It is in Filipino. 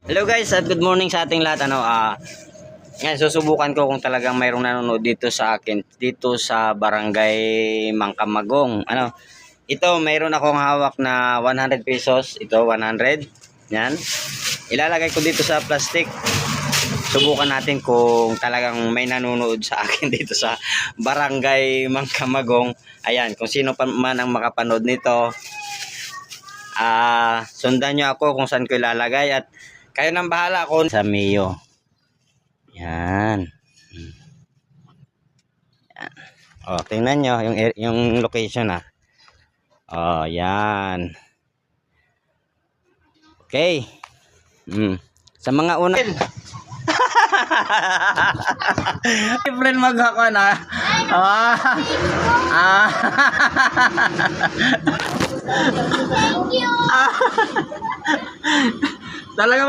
Hello guys at good morning sa ating lahat. Ngayon susubukan ko kung talagang mayroong nanonood dito sa akin dito sa Barangay Mangkamagong. Ito mayroon akong hawak na 100 pesos. Ito 100. Yan. Ilalagay ko dito sa plastic. Subukan natin kung talagang may nanonood sa akin dito sa Barangay Mangkamagong. Ayan, kung sino pa man ang makapanood nito. Sundan nyo ako kung saan ko ilalagay at kayo nang bahala ko sa Mio. Yan. Yan. Tingnan nyo yung location yan. Okay. Sa mga una friend maghako na. Thank you. Talaga